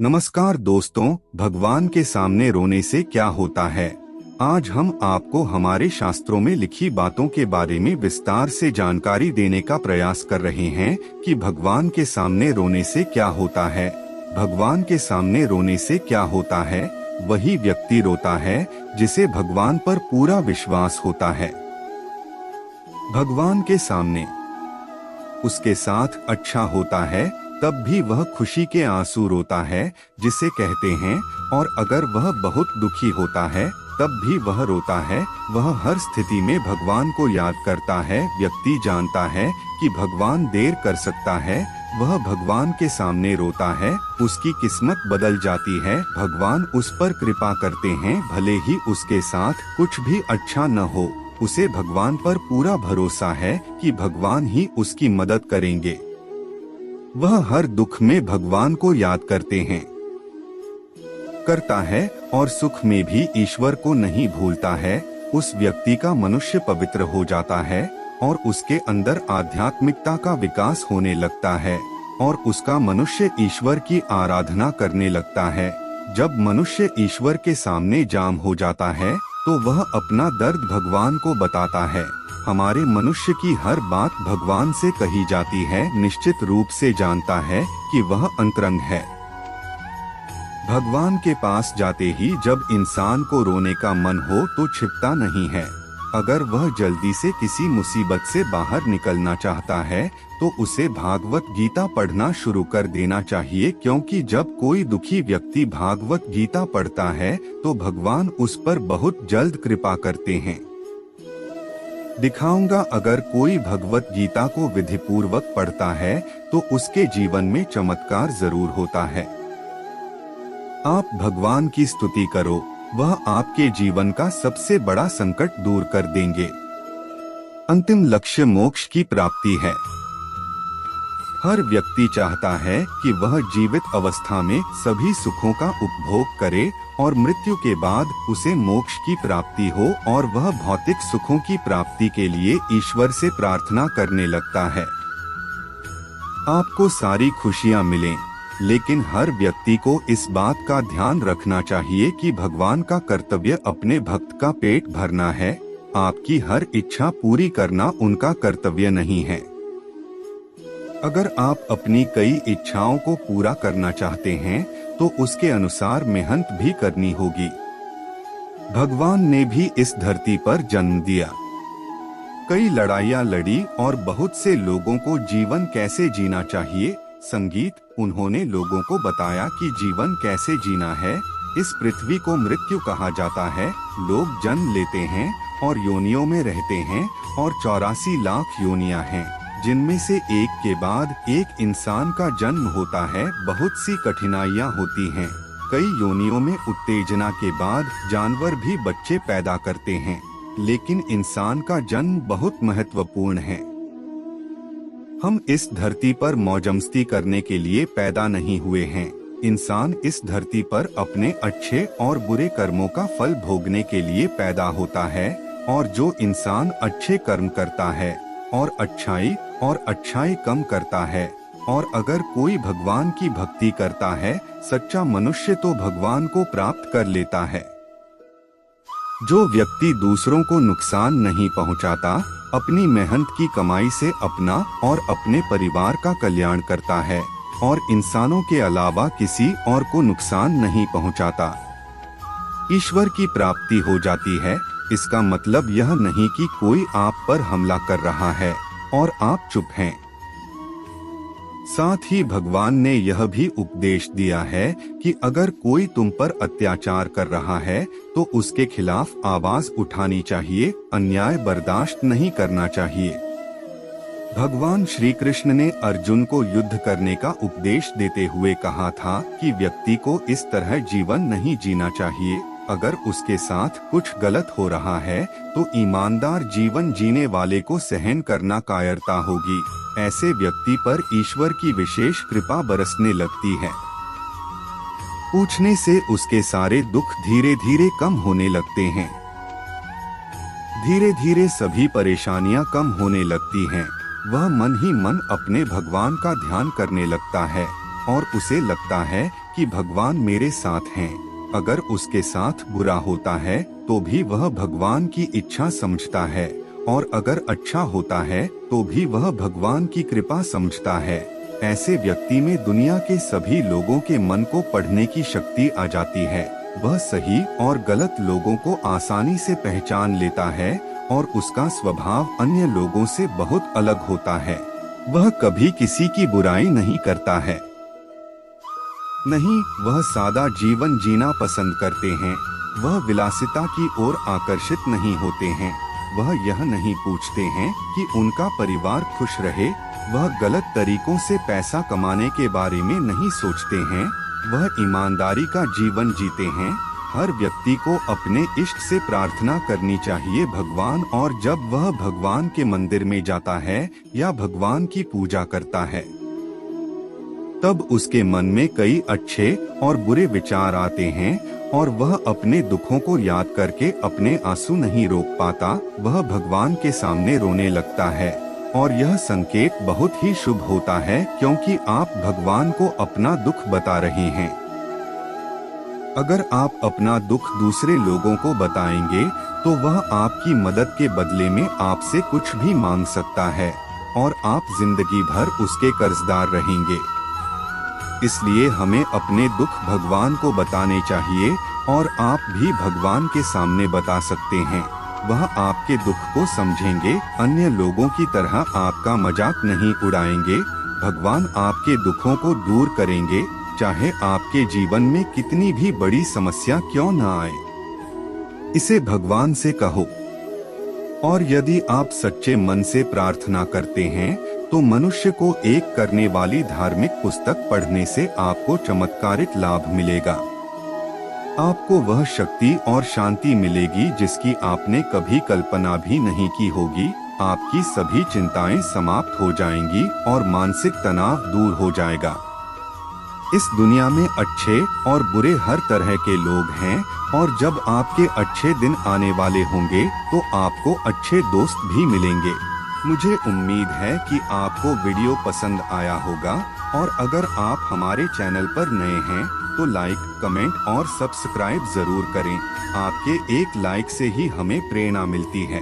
नमस्कार दोस्तों, भगवान के सामने रोने से क्या होता है। आज हम आपको हमारे शास्त्रों में लिखी बातों के बारे में विस्तार से जानकारी देने का प्रयास कर रहे हैं कि भगवान के सामने रोने से क्या होता है। भगवान के सामने रोने से क्या होता है, वही व्यक्ति रोता है जिसे भगवान पर पूरा विश्वास होता है। भगवान के सामने उसके साथ अच्छा होता है तब भी वह खुशी के आंसू रोता है जिसे कहते हैं, और अगर वह बहुत दुखी होता है तब भी वह रोता है। वह हर स्थिति में भगवान को याद करता है। व्यक्ति जानता है कि भगवान देर कर सकता है, वह भगवान के सामने रोता है, उसकी किस्मत बदल जाती है। भगवान उस पर कृपा करते हैं, भले ही उसके साथ कुछ भी अच्छा न हो। उसे भगवान पर पूरा भरोसा है कि भगवान ही उसकी मदद करेंगे। वह हर दुख में भगवान को याद करता है और सुख में भी ईश्वर को नहीं भूलता है। उस व्यक्ति का मनुष्य पवित्र हो जाता है और उसके अंदर आध्यात्मिकता का विकास होने लगता है और उसका मनुष्य ईश्वर की आराधना करने लगता है। जब मनुष्य ईश्वर के सामने जाम हो जाता है तो वह अपना दर्द भगवान को बताता है। हमारे मनुष्य की हर बात भगवान से कही जाती है, निश्चित रूप से जानता है कि वह अंतरंग है। भगवान के पास जाते ही जब इंसान को रोने का मन हो तो छिपता नहीं है। अगर वह जल्दी से किसी मुसीबत से बाहर निकलना चाहता है तो उसे भागवत गीता पढ़ना शुरू कर देना चाहिए, क्योंकि जब कोई दुखी व्यक्ति भागवत गीता पढ़ता है तो भगवान उस पर बहुत जल्द कृपा करते हैं। दिखाऊंगा, अगर कोई भगवत गीता को विधिपूर्वक पढ़ता है तो उसके जीवन में चमत्कार जरूर होता है। आप भगवान की स्तुति करो, वह आपके जीवन का सबसे बड़ा संकट दूर कर देंगे। अंतिम लक्ष्य मोक्ष की प्राप्ति है। हर व्यक्ति चाहता है कि वह जीवित अवस्था में सभी सुखों का उपभोग करे और मृत्यु के बाद उसे मोक्ष की प्राप्ति हो, और वह भौतिक सुखों की प्राप्ति के लिए ईश्वर से प्रार्थना करने लगता है। आपको सारी खुशियां मिलें, लेकिन हर व्यक्ति को इस बात का ध्यान रखना चाहिए कि भगवान का कर्तव्य अपने भक्त का पेट भरना है। आपकी हर इच्छा पूरी करना उनका कर्तव्य नहीं है। अगर आप अपनी कई इच्छाओं को पूरा करना चाहते हैं तो उसके अनुसार मेहनत भी करनी होगी। भगवान ने भी इस धरती पर जन्म दिया, कई लड़ाइयाँ लड़ी और बहुत से लोगों को जीवन कैसे जीना चाहिए संगीत उन्होंने लोगों को बताया कि जीवन कैसे जीना है। इस पृथ्वी को मृत्यु कहा जाता है। लोग जन्म लेते हैं और योनियों में रहते हैं, और 84 लाख योनियां हैं, जिनमें से एक के बाद एक इंसान का जन्म होता है। बहुत सी कठिनाइयां होती हैं। कई योनियों में उत्तेजना के बाद जानवर भी बच्चे पैदा करते हैं, लेकिन इंसान का जन्म बहुत महत्वपूर्ण है। हम इस धरती पर मौजमस्ती करने के लिए पैदा नहीं हुए हैं। इंसान इस धरती पर अपने अच्छे और बुरे कर्मों का फल भोगने के लिए पैदा होता है, और जो इंसान अच्छे कर्म करता है और अच्छाई कम करता है, और अगर कोई भगवान की भक्ति करता है, सच्चा मनुष्य तो भगवान को प्राप्त कर लेता है। जो व्यक्ति दूसरों को नुकसान नहीं पहुंचाता, अपनी मेहनत की कमाई से अपना और अपने परिवार का कल्याण करता है और इंसानों के अलावा किसी और को नुकसान नहीं पहुंचाता, ईश्वर की प्राप्ति हो जाती है। इसका मतलब यह नहीं कि कोई आप पर हमला कर रहा है और आप चुप हैं। साथ ही भगवान ने यह भी उपदेश दिया है कि अगर कोई तुम पर अत्याचार कर रहा है तो उसके खिलाफ आवाज उठानी चाहिए, अन्याय बर्दाश्त नहीं करना चाहिए। भगवान श्री कृष्ण ने अर्जुन को युद्ध करने का उपदेश देते हुए कहा था कि व्यक्ति को इस तरह जीवन नहीं जीना चाहिए। अगर उसके साथ कुछ गलत हो रहा है तो ईमानदार जीवन जीने वाले को सहन करना कायरता होगी। ऐसे व्यक्ति पर ईश्वर की विशेष कृपा बरसने लगती है। पूछने से उसके सारे दुख धीरे धीरे कम होने लगते हैं। धीरे धीरे सभी परेशानियां कम होने लगती हैं। वह मन ही मन अपने भगवान का ध्यान करने लगता है और उसे लगता है कि भगवान मेरे साथ हैं। अगर उसके साथ बुरा होता है तो भी वह भगवान की इच्छा समझता है, और अगर अच्छा होता है तो भी वह भगवान की कृपा समझता है। ऐसे व्यक्ति में दुनिया के सभी लोगों के मन को पढ़ने की शक्ति आ जाती है। वह सही और गलत लोगों को आसानी से पहचान लेता है और उसका स्वभाव अन्य लोगों से बहुत अलग होता है। वह कभी किसी की बुराई नहीं करता है। नहीं, वह सादा जीवन जीना पसंद करते हैं। वह विलासिता की ओर आकर्षित नहीं होते हैं। वह यह नहीं पूछते हैं कि उनका परिवार खुश रहे। वह गलत तरीकों से पैसा कमाने के बारे में नहीं सोचते हैं। वह ईमानदारी का जीवन जीते हैं। हर व्यक्ति को अपने इष्ट से प्रार्थना करनी चाहिए भगवान, और जब वह भगवान के मंदिर में जाता है या भगवान की पूजा करता है तब उसके मन में कई अच्छे और बुरे विचार आते हैं और वह अपने दुखों को याद करके अपने आंसू नहीं रोक पाता। वह भगवान के सामने रोने लगता है और यह संकेत बहुत ही शुभ होता है, क्योंकि आप भगवान को अपना दुख बता रहे हैं। अगर आप अपना दुख दूसरे लोगों को बताएंगे तो वह आपकी मदद के बदले में आपसे कुछ भी मांग सकता है और आप जिंदगी भर उसके कर्जदार रहेंगे। इसलिए हमें अपने दुख भगवान को बताने चाहिए, और आप भी भगवान के सामने बता सकते हैं। वह आपके दुख को समझेंगे, अन्य लोगों की तरह आपका मजाक नहीं उड़ाएंगे। भगवान आपके दुखों को दूर करेंगे, चाहे आपके जीवन में कितनी भी बड़ी समस्या क्यों न आए। इसे भगवान से कहो। और यदि आप सच्चे मन से प्रार्थना करते हैं तो मनुष्य को एक करने वाली धार्मिक पुस्तक पढ़ने से आपको चमत्कारिक लाभ मिलेगा। आपको वह शक्ति और शांति मिलेगी जिसकी आपने कभी कल्पना भी नहीं की होगी। आपकी सभी चिंताएं समाप्त हो जाएंगी और मानसिक तनाव दूर हो जाएगा। इस दुनिया में अच्छे और बुरे हर तरह के लोग हैं, और जब आपके अच्छे दिन आने वाले होंगे तो आपको अच्छे दोस्त भी मिलेंगे। मुझे उम्मीद है कि आपको वीडियो पसंद आया होगा, और अगर आप हमारे चैनल पर नए हैं तो लाइक, कमेंट और सब्सक्राइब जरूर करें। आपके एक लाइक से ही हमें प्रेरणा मिलती है।